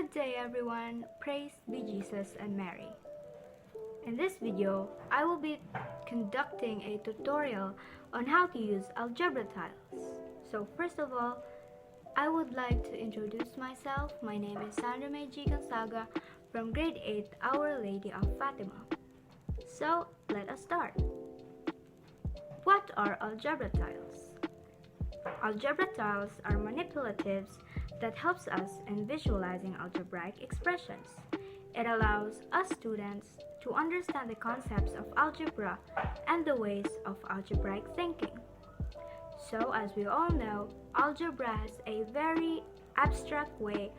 Good day everyone, praise be Jesus and Mary. In this video, I will be conducting a tutorial on how to use algebra tiles. So first of all, I would like to introduce myself. My name is Xandra Mae G Gonzaga from grade 8, Our Lady of Fatima. So let us start. What are algebra tiles? Algebra tiles are manipulatives that helps us in visualizing algebraic expressions. It allows us students to understand the concepts of algebra and the ways of algebraic thinking. So as we all know, algebra has a very abstract way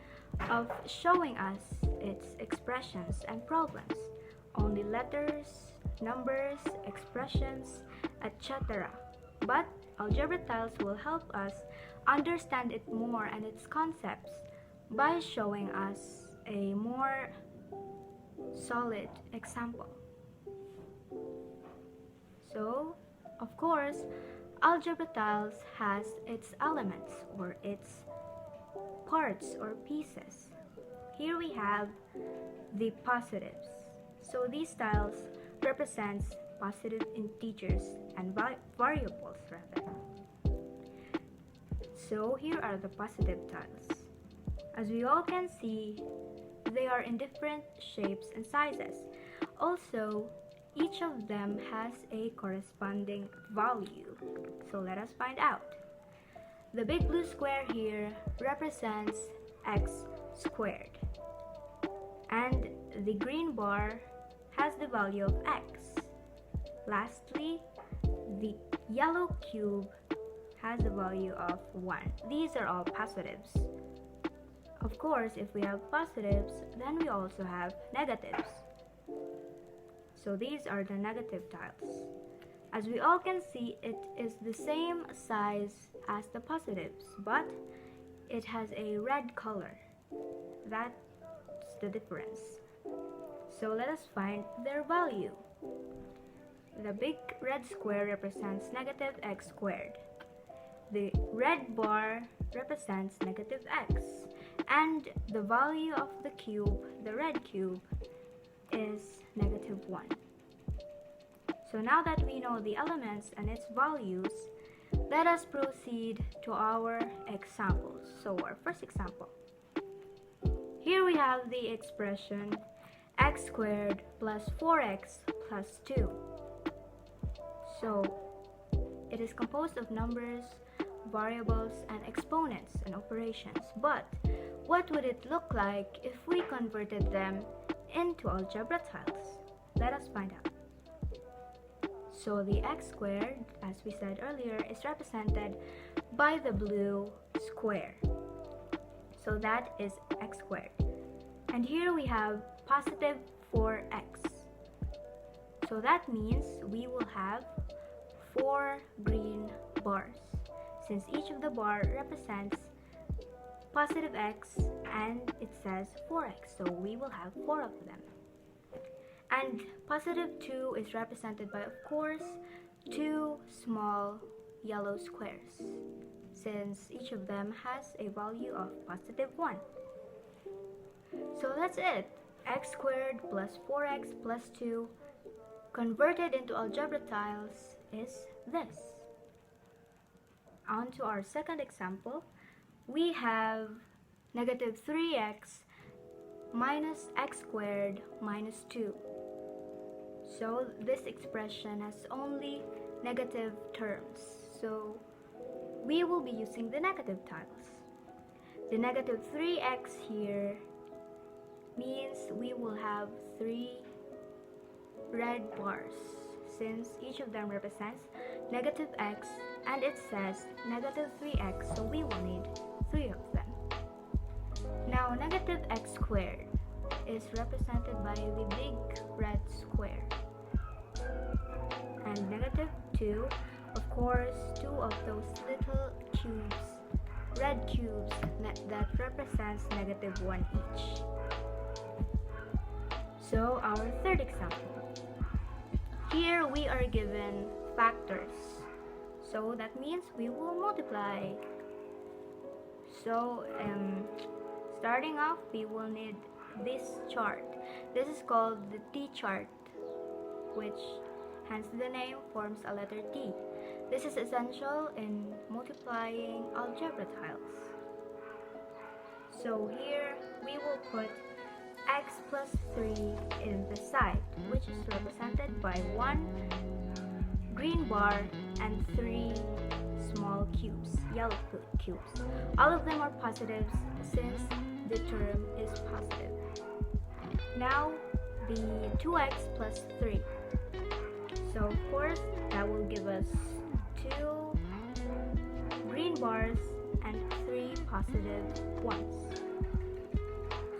of showing us its expressions and problems. Only letters, numbers, expressions, etc. But algebra tiles will help us understand it more and its concepts by showing us a more solid example. So, of course, algebra tiles has its elements or its parts or pieces. Here we have the positives. So these tiles represents positive integers and variables rather. So here are the positive tiles. As we all can see, they are in different shapes and sizes. Also, each of them has a corresponding value. So let us find out. The big blue square here represents x squared. And the green bar has the value of x. Lastly, the yellow cube has a value of 1. These are all positives. Of course, if we have positives, then we also have negatives. So these are the negative tiles. As we all can see, it is the same size as the positives, but it has a red color. That's the difference. So let us find their value. The big red square represents negative x squared. The red bar represents negative x, and the value of the cube, the red cube, is negative 1. So now that we know the elements and its values, let us proceed to our examples. So our first example. Here we have the expression x squared plus 4x plus 2. So it is composed of numbers, variables, and exponents and operations. But what would it look like if we converted them into algebra tiles? Let us find out. So the x squared, as we said earlier, is represented by the blue square. So that is x squared. And here we have positive 4x. So that means we will have 4 green bars, since each of the bar represents positive x and it says 4x, so we will have 4 of them. And positive 2 is represented by, of course, 2 small yellow squares, since each of them has a value of positive 1. So that's it. X squared plus 4x plus 2 converted into algebra tiles is this. On to our second example, we have negative 3x minus x squared minus 2. So this expression has only negative terms, so we will be using the negative tiles. The negative 3x here means we will have 3 red bars, since each of them represents negative x and it says negative 3x, so we will need 3 of them. Now negative x squared is represented by the big red square, and negative 2, of course, 2 of those little cubes, red cubes, that represents negative 1 each. So our third example. Here we are given factors, so that means we will multiply. So starting off, we will need this chart. This is called the T chart, which hence the name forms a letter T. This is essential in multiplying algebra tiles. So here we will put x plus 3 in the side, which is represented by 1 green bar and 3 small cubes, yellow cubes. All of them are positives since the term is positive. Now the 2x plus 3. So of course that will give us 2 green bars and 3 positive ones.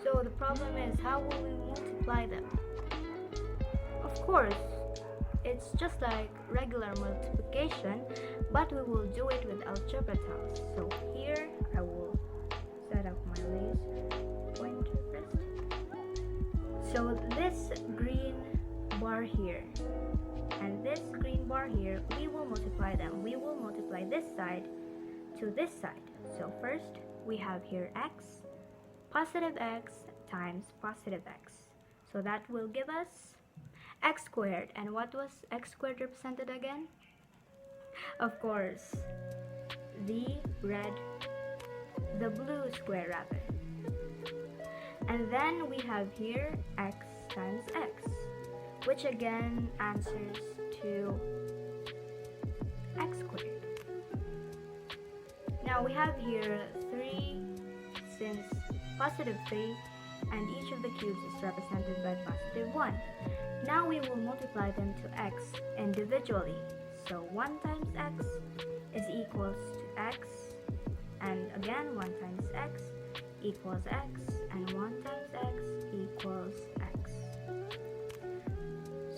So the problem is, how will we multiply them? Of course, it's just like regular multiplication, but we will do it with algebra tiles. So here I will set up my laser pointer first. So this green bar here and this green bar here, we will multiply them. We will multiply this side to this side. So first we have here x, positive x times positive x. So that will give us x squared. And what was x squared represented again? Of course, the blue square rather. And then we have here x times x, which again answers to x squared. Now we have here 3, since positive 3, and each of the cubes is represented by positive 1. Now we will multiply them to x individually. So 1 times x is equals to x, and again 1 times x equals x, and 1 times x equals x.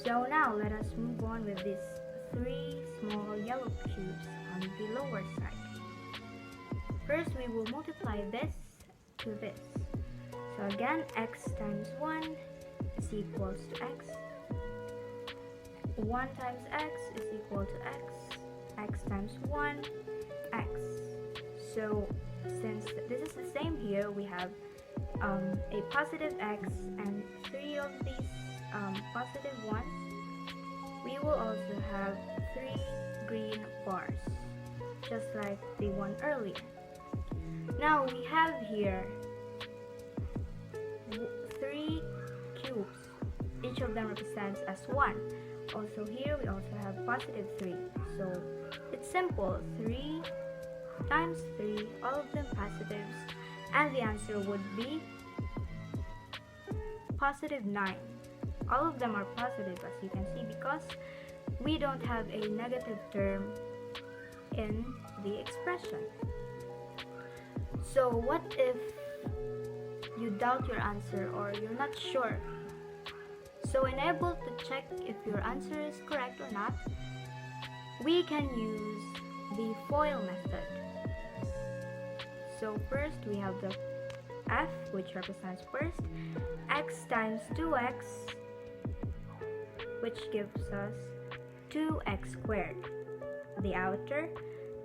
So now let us move on with these 3 small yellow cubes on the lower side. First we will multiply this to this. So again, x times 1 is equals to x. 1 times x is equal to x. X times 1, x. So since this is the same here, we have a positive x and 3 of these positive ones. We will also have 3 green bars, just like the one earlier. Now we have here 3 cubes. Each of them represents as 1. Also here we also have positive 3. So it's simple. 3 times 3, all of them positives, and the answer would be positive 9. All of them are positive, as you can see, because we don't have a negative term in the expression. So what if you doubt your answer or you're not sure? So in able to check if your answer is correct or not, we can use the FOIL method. So first we have the f, which represents first, x times 2x, which gives us 2x squared. The outer,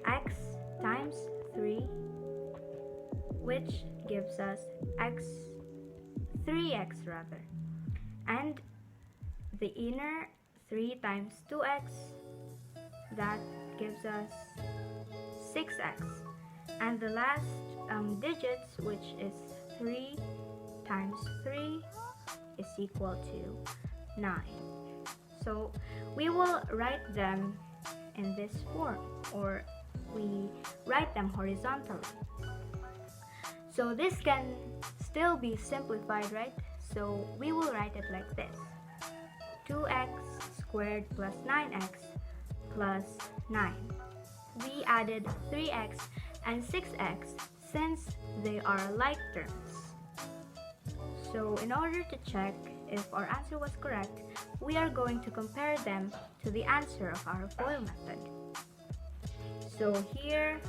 x times 3, which gives us 3x rather. And the inner, 3 times 2x, that gives us 6x. And the last digits, which is 3 times 3, is equal to 9. So we will write them in this form, or we write them horizontally. So this can still be simplified, right? So we will write it like this: 2x squared plus 9x plus 9. We added 3x and 6x since they are like terms. So in order to check if our answer was correct, we are going to compare them to the answer of our FOIL method. So here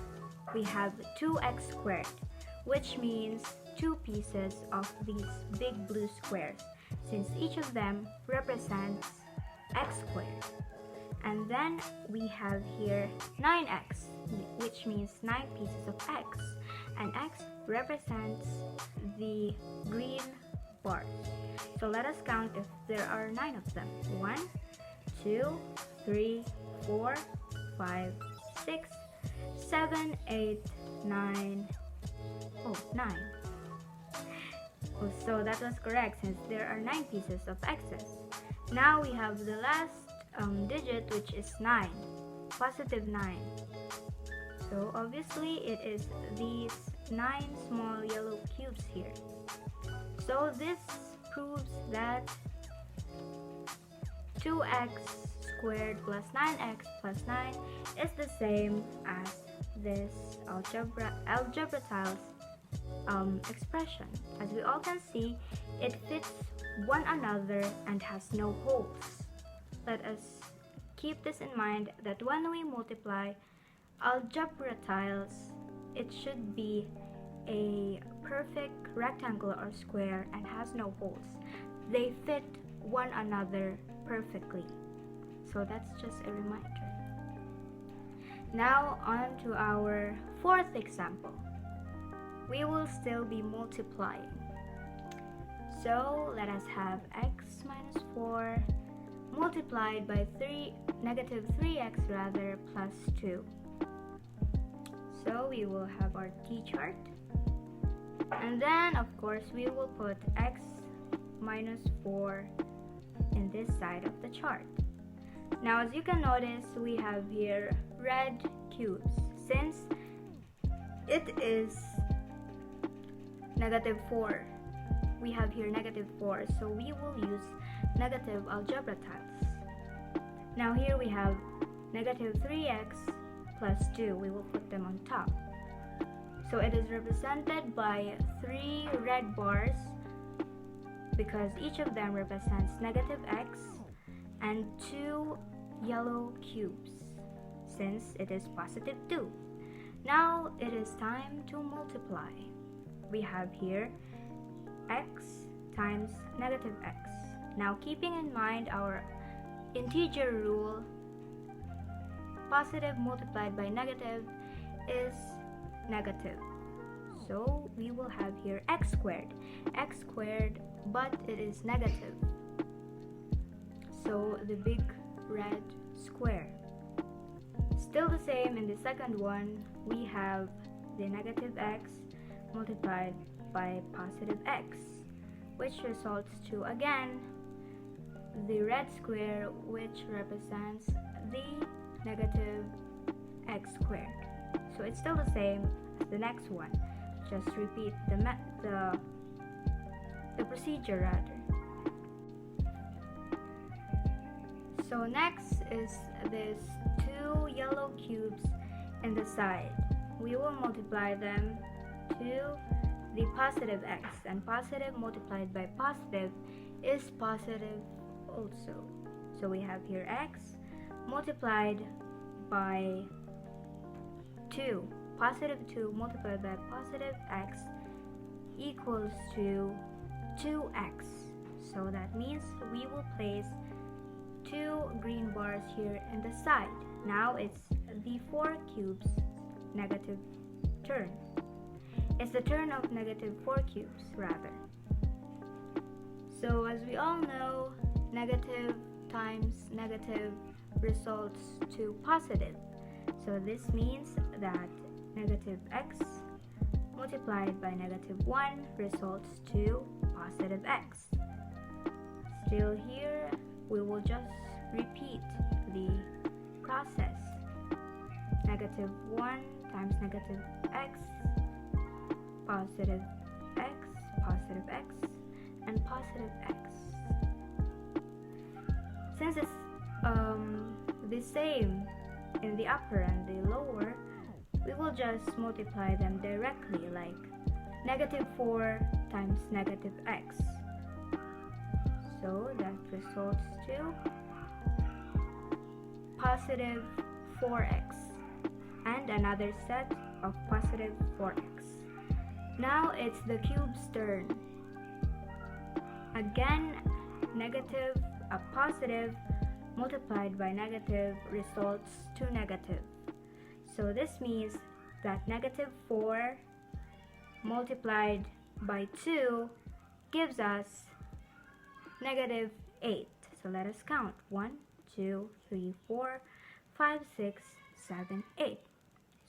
we have 2x squared, which means 2 pieces of these big blue squares, since each of them represents x squared. And then we have here 9x, which means 9 pieces of x, and x represents the green bars. So let us count if there are 9 of them. 1, 2, 3, 4, 5, 6, 7, 8, 9. Oh, 9. Oh, so that was correct since there are 9 pieces of x's. Now we have the last digit, which is 9, positive 9. So obviously it is these 9 small yellow cubes here. So this proves that 2x squared plus 9x plus 9 is the same as this algebra tiles expression. As we all can see, it fits one another and has no holes. Let us keep this in mind, that when we multiply algebra tiles, it should be a perfect rectangle or square and has no holes. They fit one another perfectly. So that's just a reminder. Now on to our fourth example. We will still be multiplying. So let us have x minus 4 multiplied by negative 3x plus 2. So we will have our t-chart. And then of course we will put x minus 4 in this side of the chart. Now as you can notice, we have here red cubes. Since it is negative 4, we have here negative 4, so we will use negative algebra tiles. Now here we have negative 3x plus 2. We will put them on top. So it is represented by 3 red bars because each of them represents negative x, and 2 yellow cubes since it is positive 2. Now it is time to multiply. We have here x times negative x. Now keeping in mind our integer rule, positive multiplied by negative is negative. So we will have here x squared, but it is negative. So the big red square. Still the same in the second one, we have the negative x multiplied by positive x, which results to again the red square, which represents the negative x squared. So it's still the same as the next one. Just repeat the procedure rather. So next is this 2 yellow cubes in the side. We will multiply them to the positive x, and positive multiplied by positive is positive also. So we have here x multiplied by 2. Positive 2 multiplied by positive x equals to 2x. So that means we will place 2 green bars here in the side. Now it's the 4 cubes negative turn. It's the turn of negative 4 cubes rather. So as we all know, negative times negative results to positive. So this means that negative x multiplied by negative 1 results to positive x. Still here, we will just repeat the process. Negative 1 times negative x, positive x, and positive x. Since it's the same in the upper and the lower, we will just multiply them directly, like negative 4 times negative x. So that results to positive 4x and another set of positive 4x. Now it's the cube's turn. Again, a positive multiplied by negative results to negative. So this means that negative 4 multiplied by 2 gives us negative 8. So let us count. 1, 2, 3, 4, 5, 6, 7, 8.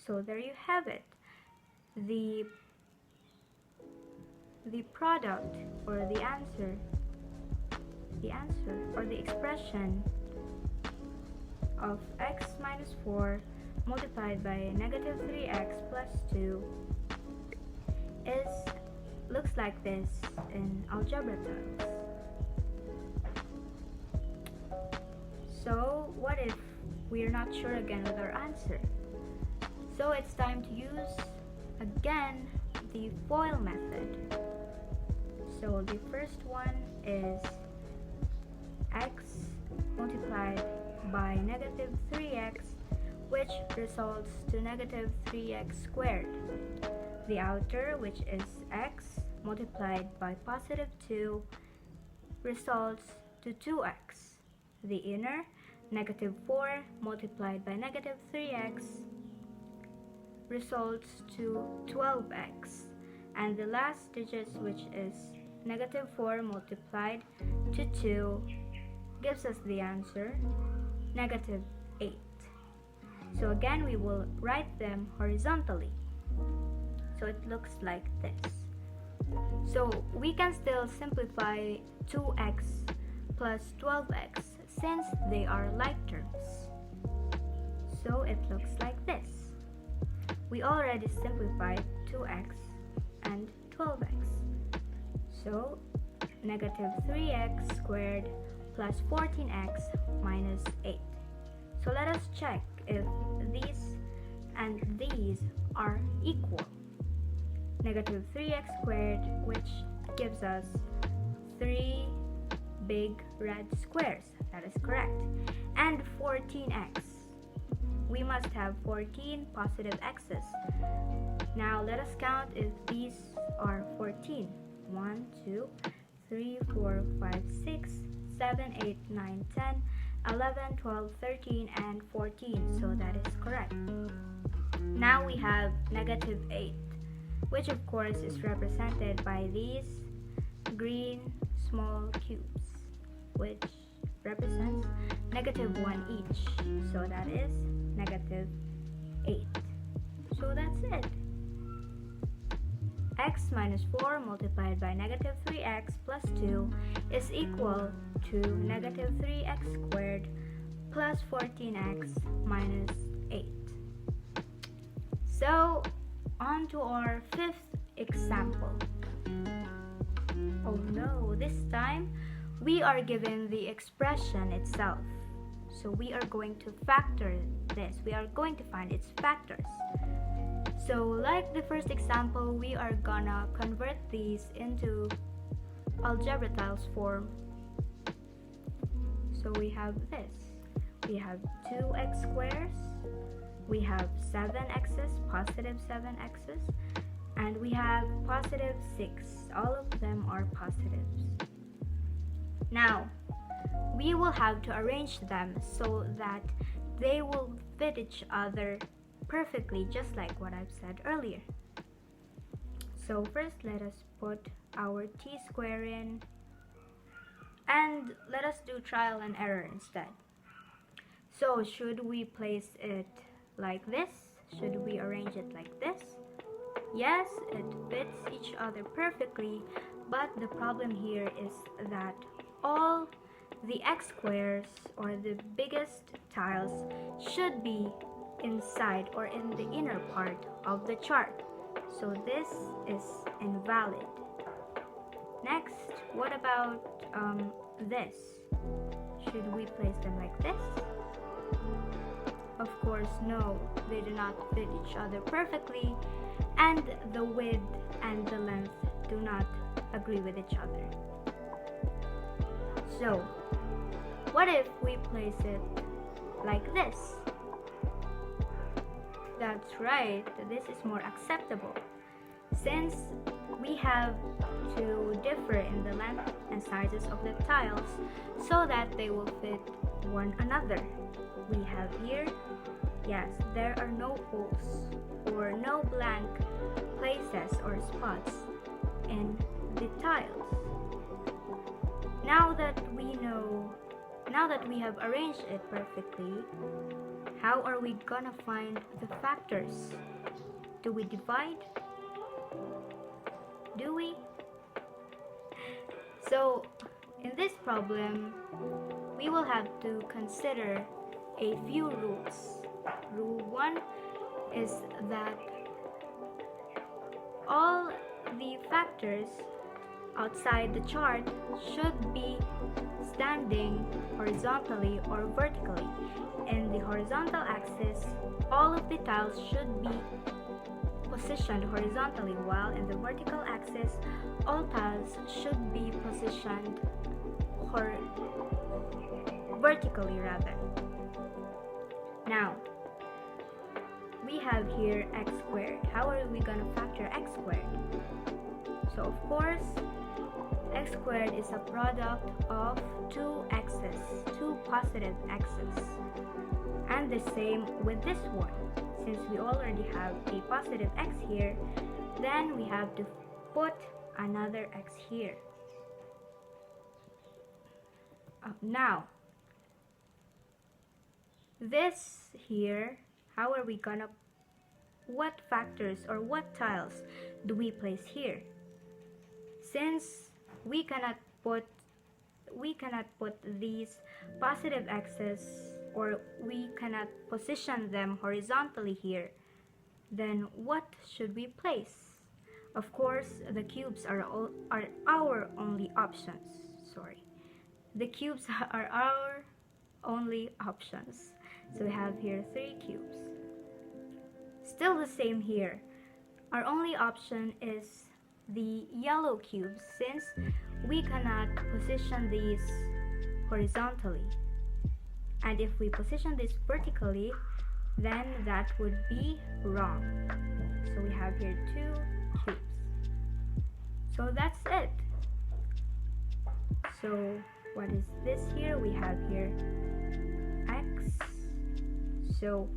So there you have it. The product or the answer or the expression of x minus 4 multiplied by negative 3x plus 2 looks like this in algebra terms. So what if we're not sure again with our answer? So it's time to use again the FOIL method. So the first one is x multiplied by negative 3x, which results to negative 3x squared. The outer, which is x multiplied by positive 2, results to 2x. The inner, negative 4 multiplied by negative 3x, results to 12x. And the last digits, which is negative 4 multiplied to 2, gives us the answer, negative 8. So again, we will write them horizontally. So it looks like this. So we can still simplify 2x plus 12x since they are like terms. So it looks like this. We already simplified 2x and 12x. So negative 3x squared plus 14x minus 8. So let us check if these and these are equal. Negative 3x squared, which gives us 3 big red squares. That is correct. And 14x. We must have 14 positive x's. Now let us count if these are 14. 1, 2, 3, 4, 5, 6, 7, 8, 9, 10, 11, 12, 13, and 14. So that is correct. Now we have negative 8, which of course is represented by these green small cubes, which represents negative 1 each. So that is negative 8. So that's it. X minus 4 multiplied by negative 3x plus 2 is equal to negative 3x squared plus 14x minus 8. So on to our fifth example. Oh no, this time we are given the expression itself. So we are going to factor this. We are going to find its factors. So like the first example, we are gonna convert these into algebra tiles form. So we have this. We have 2x squares. We have 7x's, positive 7x's. And we have positive 6. All of them are positives. Now, we will have to arrange them so that they will fit each other perfectly, just like what I've said earlier. So first, let us put our t-square in, and let us do trial and error instead. So should we place it like this? Should we arrange it like this? Yes, it fits each other perfectly, but the problem here is that all the x squares, or the biggest tiles, should be inside or in the inner part of the chart. So this is invalid. Next, what about this? Should we place them like this? Of course, no, they do not fit each other perfectly, and the width and the length do not agree with each other. So, what if we place it like this? That's right, this is more acceptable, since we have to differ in the length and sizes of the tiles so that they will fit one another. We have here Yes, there are no holes or no blank places or spots in the tiles. Now that we have arranged it perfectly, how are we gonna find the factors? Do we divide? Do we? So, in this problem, we will have to consider a few rules. Rule 1 is that all the factors outside the chart should be standing horizontally or vertically. In the horizontal axis, all of the tiles should be positioned horizontally, while in the vertical axis, all tiles should be positioned vertically rather. Now, we have here x squared. How are we going to factor x squared? So of course, x squared is a product of two x's, two positive x's. And the same with this one. Since we already have a positive x here, then we have to put another x here. Now, this here, how are we gonna, what factors or what tiles do we place here? Since we cannot put these positive x's, or we cannot position them horizontally here, then what should we place? Of course, the cubes are our only options. Sorry. The cubes are our only options. So we have here 3 cubes. Still the same here. Our only option is the yellow cubes, since we cannot position these horizontally. And if we position this vertically, then that would be wrong. So we have here 2 cubes. So that's it. So what is this here? We have here x. So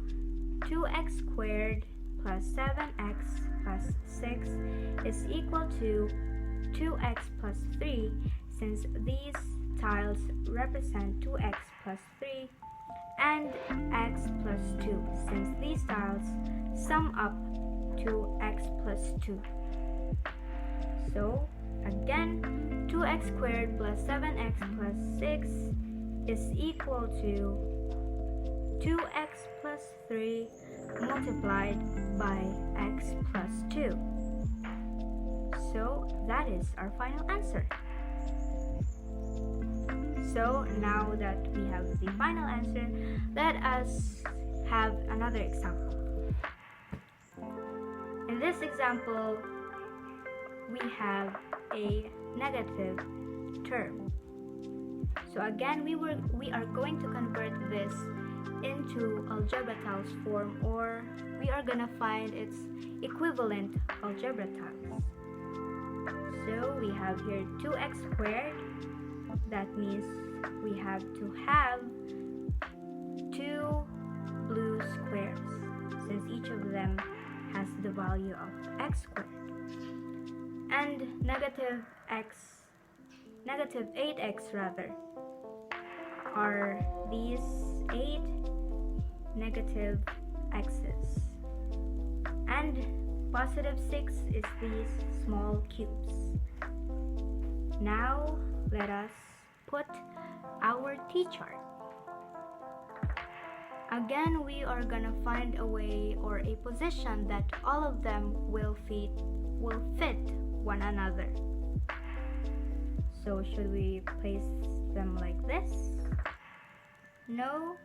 2x squared plus 7x plus 6 is equal to 2x plus 3, since these tiles represent 2x plus 3, and x plus 2, since these tiles sum up to x plus 2. So again, 2x squared plus 7x plus 6 is equal to 2x plus 3 multiplied by x plus 2. So that is our final answer. So now that we have the final answer, let us have another example. In this example, we have a negative term. So again, we are going to convert this into algebra tiles form, or we are gonna find its equivalent algebra tiles. So we have here 2x squared. That means we have to have 2 blue squares, since each of them has the value of x squared. And negative 8x rather, are these 8 negative x's. And positive 6 is these small cubes. Now let us put our t-chart. Again, we are gonna find a way or a position that all of them will fit one another. So should we place them like this? No?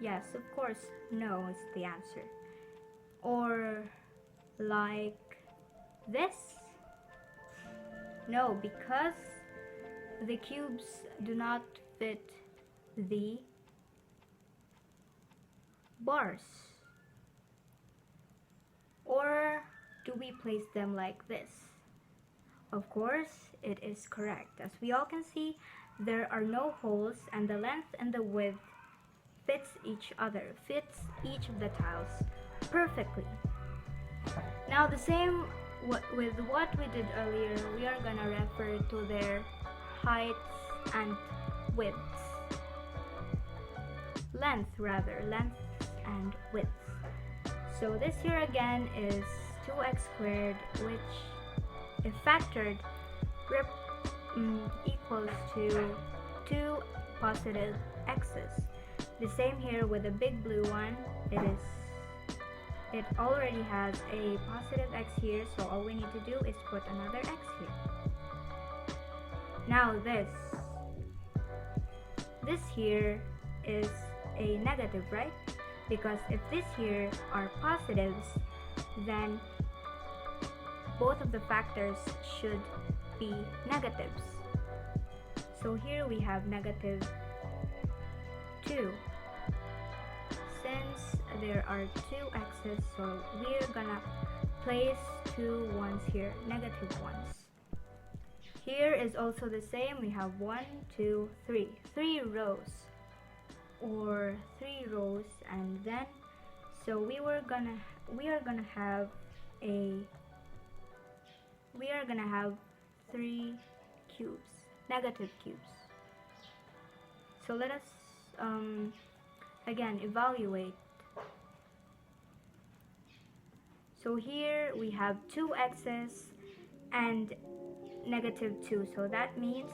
Yes, of course, no is the answer. Or like this? No, because the cubes do not fit the bars. Or do we place them like this? Of course, it is correct. As we all can see, there are no holes, and the length and the width fits each of the tiles perfectly. Now the same with what we did earlier, we are gonna refer to their heights and widths. Length and width. So this here again is 2x squared, which if factored equals to 2 positive x's. The same here with the big blue one. It already has a positive x here, so all we need to do is put another x here. Now this here is a negative, right? Because if this here are positives, then both of the factors should be negatives. So here we have negative 2. Since there are 2 x's, so we're gonna place 2 ones here, negative ones. Here is also the same. We have 1, 2, 3. 3 rows. Or 3 rows, and then so we are gonna have 3 cubes, negative cubes. So let us again evaluate. So here we have 2 x's and negative 2, so that means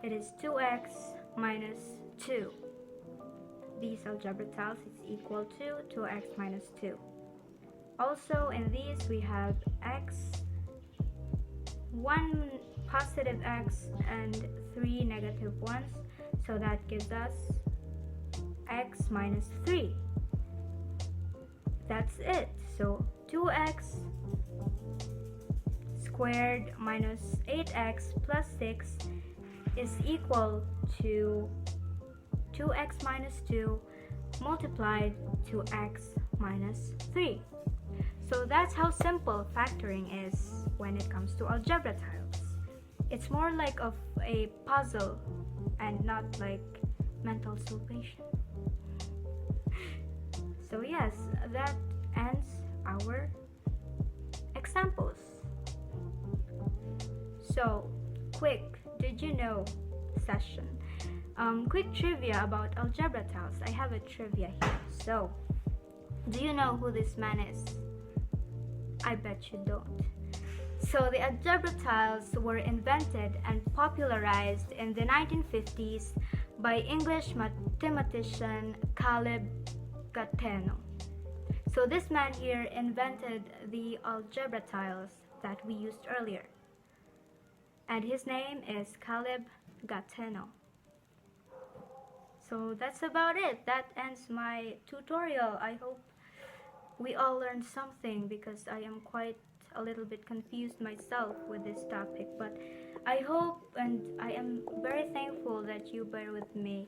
it is 2x minus 2. These algebra tiles is equal to 2x minus 2. Also in these we have x, 1 positive x and 3 negative ones, so that gives us x minus 3. That's it. So 2x squared minus 8x plus 6 is equal to 2x minus 2 multiplied to x minus 3. So that's how simple factoring is when it comes to algebra tiles. It's more like of a puzzle and not like mental salvation. So yes, that ends our examples. So, quick did you know session. Quick trivia about algebra tiles. I have a trivia here. So, do you know who this man is? I bet you don't. So, the algebra tiles were invented and popularized in the 1950s by English mathematician Caleb Gateno. So, this man here invented the algebra tiles that we used earlier. And his name is Caleb Gateno. So that's about it. That ends my tutorial. I hope we all learned something because I am quite a little bit confused myself with this topic. But I hope and I am very thankful that you bear with me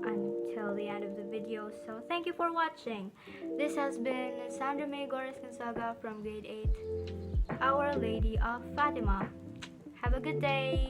until the end of the video. So thank you for watching. This has been Xandra Mae G Gonzaga from grade 8, Our Lady of Fatima. Have a good day.